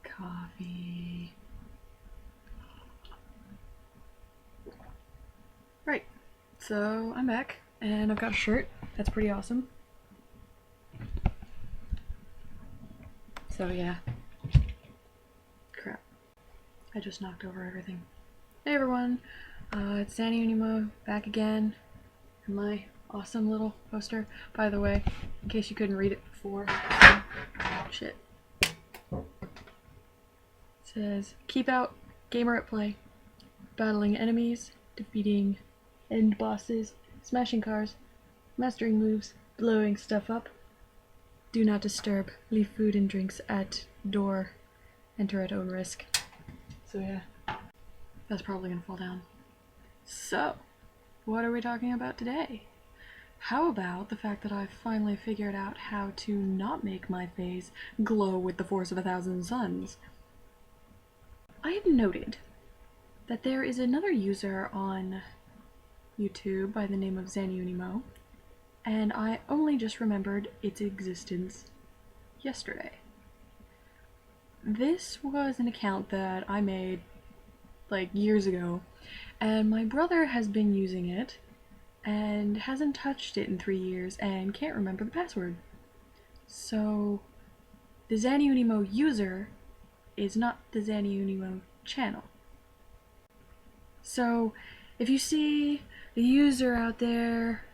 Coffee. Right, so I'm back, and I've got a shirt. That's pretty awesome. So yeah. Crap. I just knocked over everything. Hey everyone, it's Zanyunimo back again. And my awesome little poster. By the way, in case you couldn't read it before. Shit. It says, keep out, gamer at play. Battling enemies, defeating end bosses, smashing cars, mastering moves, blowing stuff up. Do not disturb. Leave food and drinks at door. Enter at own risk. So yeah, that's probably gonna fall down. So, what are we talking about today? How about the fact that I've finally figured out how to not make my face glow with the force of 1,000 suns? I have noted that there is another user on YouTube by the name of Zanyunimo, and I only just remembered its existence yesterday. This was an account that I made like years ago, and my brother has been using it and hasn't touched it in 3 years and can't remember the password. So the Zanyunimo user is not the Zanyunimo channel. So if you see the user out there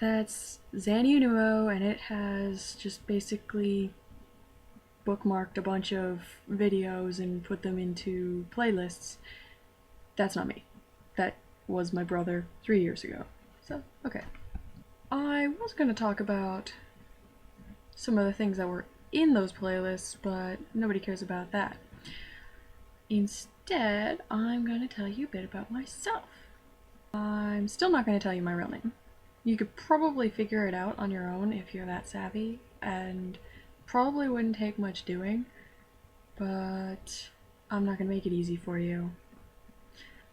that's Zanyunimo and it has just basically bookmarked a bunch of videos and put them into playlists, that's not me. That was my brother 3 years ago. So, okay. I was going to talk about some of the things that were in those playlists, but nobody cares about that. Instead, I'm going to tell you a bit about myself. I'm still not going to tell you my real name. You could probably figure it out on your own if you're that savvy, and probably wouldn't take much doing, but I'm not going to make it easy for you.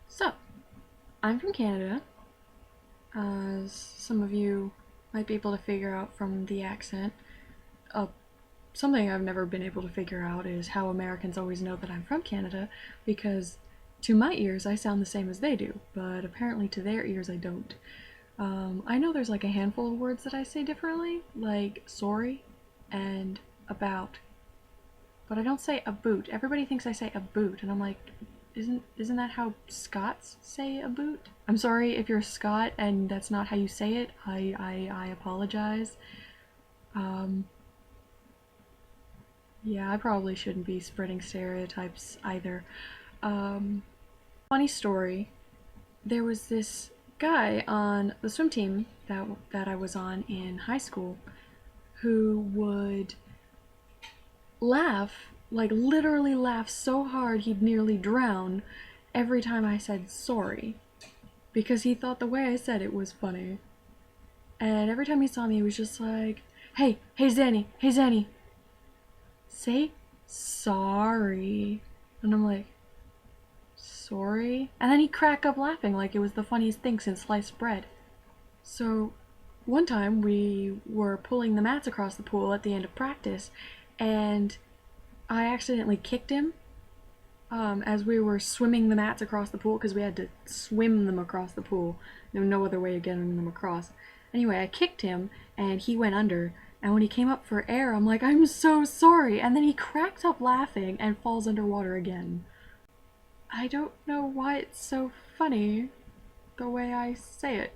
So, I'm from Canada, as some of you might be able to figure out from the accent. Something I've never been able to figure out is how Americans always know that I'm from Canada, because to my ears I sound the same as they do, but apparently to their ears I don't. I know there's like a handful of words that I say differently, like sorry and about, but I don't say a boot. Everybody thinks I say a boot, and I'm like, isn't that how Scots say a boot? I'm sorry if you're a Scot and that's not how you say it. I apologize. Yeah, I probably shouldn't be spreading stereotypes either. Funny story. There was this guy on the swim team that I was on in high school who would laugh, like literally laugh so hard he'd nearly drown every time I said sorry, because he thought the way I said it was funny. And every time he saw me, he was just like, hey Zanny, say sorry. And I'm like, sorry? And then he'd crack up laughing like it was the funniest thing since sliced bread. So one time we were pulling the mats across the pool at the end of practice, and I accidentally kicked him as we were swimming the mats across the pool, because we had to swim them across the pool. There was no other way of getting them across. Anyway, I kicked him and he went under, and when he came up for air, I'm like, I'm so sorry, and then he cracks up laughing and falls underwater again. I don't know why it's so funny the way I say it,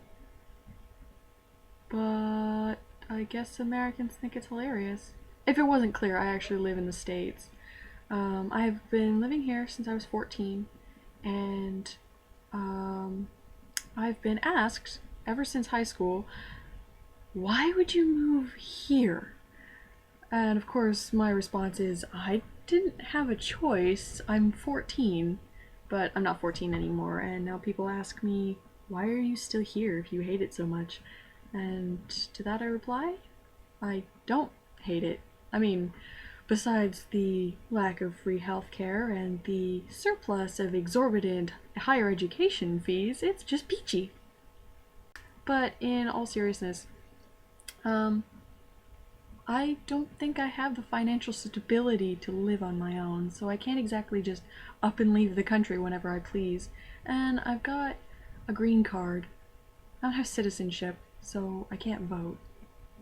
but I guess Americans think it's hilarious. If it wasn't clear, I actually live in the States. I've been living here since I was 14, and I've been asked ever since high school, why would you move here? And of course my response is, I didn't have a choice. I'm 14, but I'm not 14 anymore, and now people ask me, why are you still here if you hate it so much? And to that I reply, I don't hate it. I mean, besides the lack of free healthcare and the surplus of exorbitant higher education fees, it's just peachy. But in all seriousness, I don't think I have the financial stability to live on my own, so I can't exactly just up and leave the country whenever I please. And I've got a green card. I don't have citizenship, so I can't vote.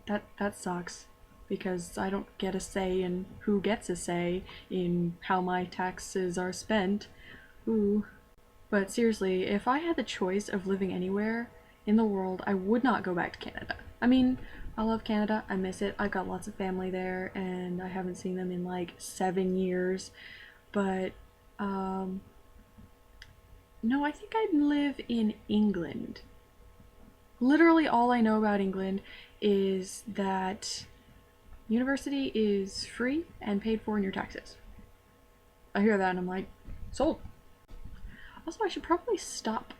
That sucks because I don't get a say in who gets a say in how my taxes are spent. Ooh. But seriously, if I had the choice of living anywhere in the world, I would not go back to Canada. I mean, I love Canada. I miss it. I've got lots of family there, and I haven't seen them in like 7 years. But, no, I think I'd live in England. Literally, all I know about England is that university is free and paid for in your taxes. I hear that and I'm like, sold. Also, I should probably stop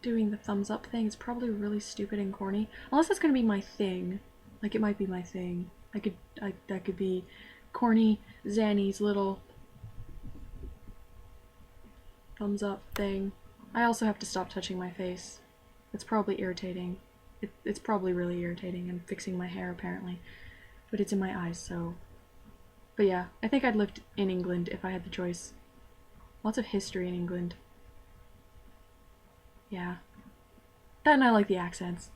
doing the thumbs up thing. It's probably really stupid and corny. Unless that's gonna be my thing. Like, it might be my thing. That could be corny Zanny's little thumbs up thing. I also have to stop touching my face. It's probably irritating. It's probably really irritating and fixing my hair apparently. But it's in my eyes, so. But yeah, I think I'd lived in England if I had the choice. Lots of history in England. Yeah. That and I like the accents.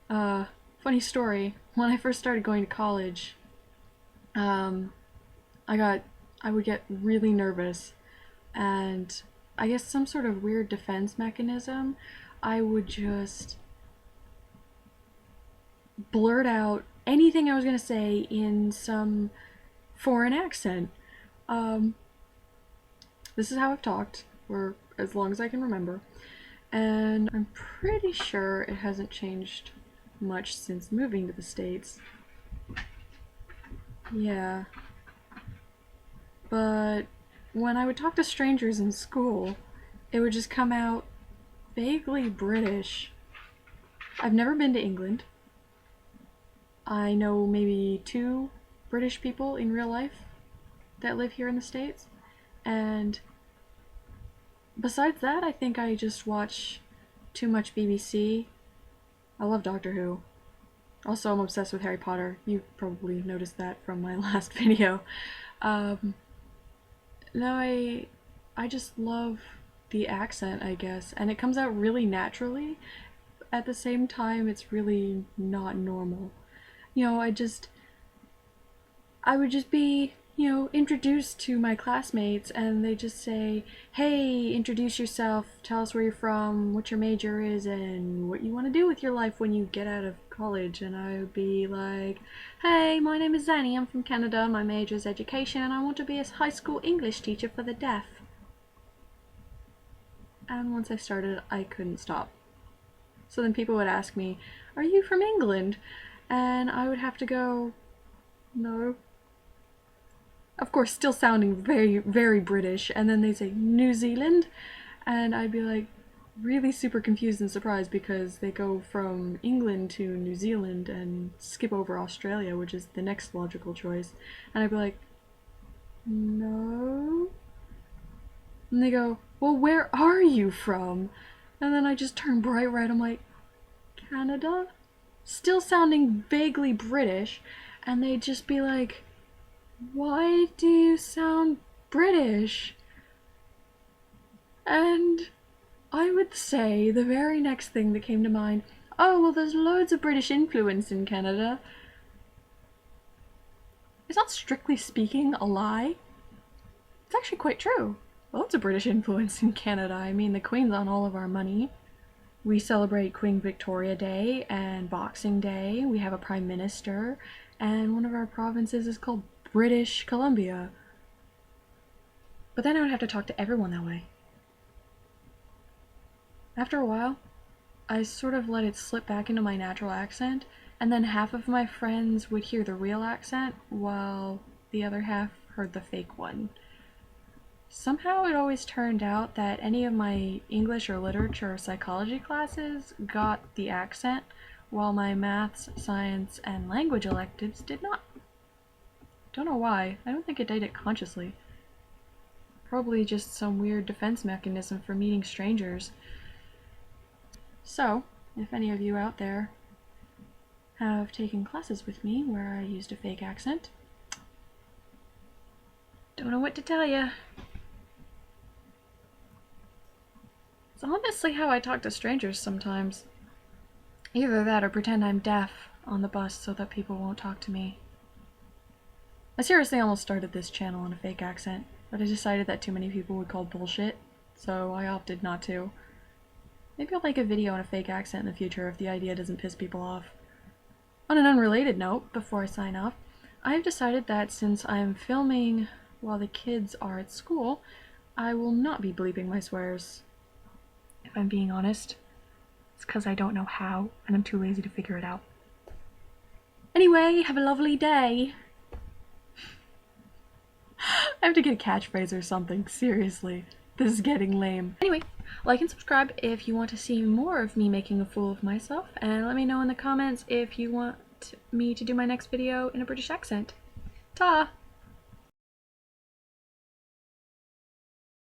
Funny story. When I first started going to college, um, I would get really nervous, and I guess some sort of weird defense mechanism, I would just blurt out anything I was gonna say in some foreign accent. Um, this is how I've talked for as long as I can remember, and I'm pretty sure it hasn't changed much since moving to the States. Yeah. But when I would talk to strangers in school, it would just come out vaguely British. I've never been to England. I know maybe 2 British people in real life that live here in the States. And besides that, I think I just watch too much BBC. I love Doctor Who. Also, I'm obsessed with Harry Potter. You probably noticed that from my last video. Um, no, I just love the accent, I guess, and it comes out really naturally. At the same time, it's really not normal. You know, I would just be, introduced to my classmates and they just say, "Hey, introduce yourself, tell us where you're from, what your major is, and what you want to do with your life when you get out of college." And I would be like, "Hey, my name is Zanny, I'm from Canada, my major is education, and I want to be a high school English teacher for the deaf." And once I started, I couldn't stop. So then people would ask me, "Are you from England?" And I would have to go, "No." Of course, still sounding very, very British. And then they'd say, "New Zealand?" And I'd be like, really super confused and surprised because they go from England to New Zealand and skip over Australia, which is the next logical choice. And I'd be like, "No." And they go, "Well, where are you from?" And then I just turn bright red. I'm like, "Canada?" Still sounding vaguely British. And they'd just be like, "Why do you sound British?" And I would say the very next thing that came to mind, "Oh, well, there's loads of British influence in Canada." It's not strictly speaking a lie. It's actually quite true. Loads of British influence in Canada. I mean, the Queen's on all of our money. We celebrate Queen Victoria Day and Boxing Day. We have a Prime Minister, and one of our provinces is called British Columbia. But then I would have to talk to everyone that way. After a while, I sort of let it slip back into my natural accent, and then half of my friends would hear the real accent, while the other half heard the fake one. Somehow it always turned out that any of my English or literature or psychology classes got the accent, while my maths, science, and language electives did not. Don't know why. I don't think I did it consciously. Probably just some weird defense mechanism for meeting strangers. So, if any of you out there have taken classes with me where I used a fake accent. Don't know what to tell you. It's honestly how I talk to strangers sometimes. Either that or pretend I'm deaf on the bus so that people won't talk to me. I seriously almost started this channel in a fake accent, but I decided that too many people would call bullshit, so I opted not to. Maybe I'll make a video in a fake accent in the future if the idea doesn't piss people off. On an unrelated note, before I sign off, I've decided that since I'm filming while the kids are at school, I will not be bleeping my swears. If I'm being honest, it's because I don't know how, and I'm too lazy to figure it out. Anyway, have a lovely day! I have to get a catchphrase or something, seriously. This is getting lame. Anyway, like and subscribe if you want to see more of me making a fool of myself, and let me know in the comments if you want me to do my next video in a British accent. Ta!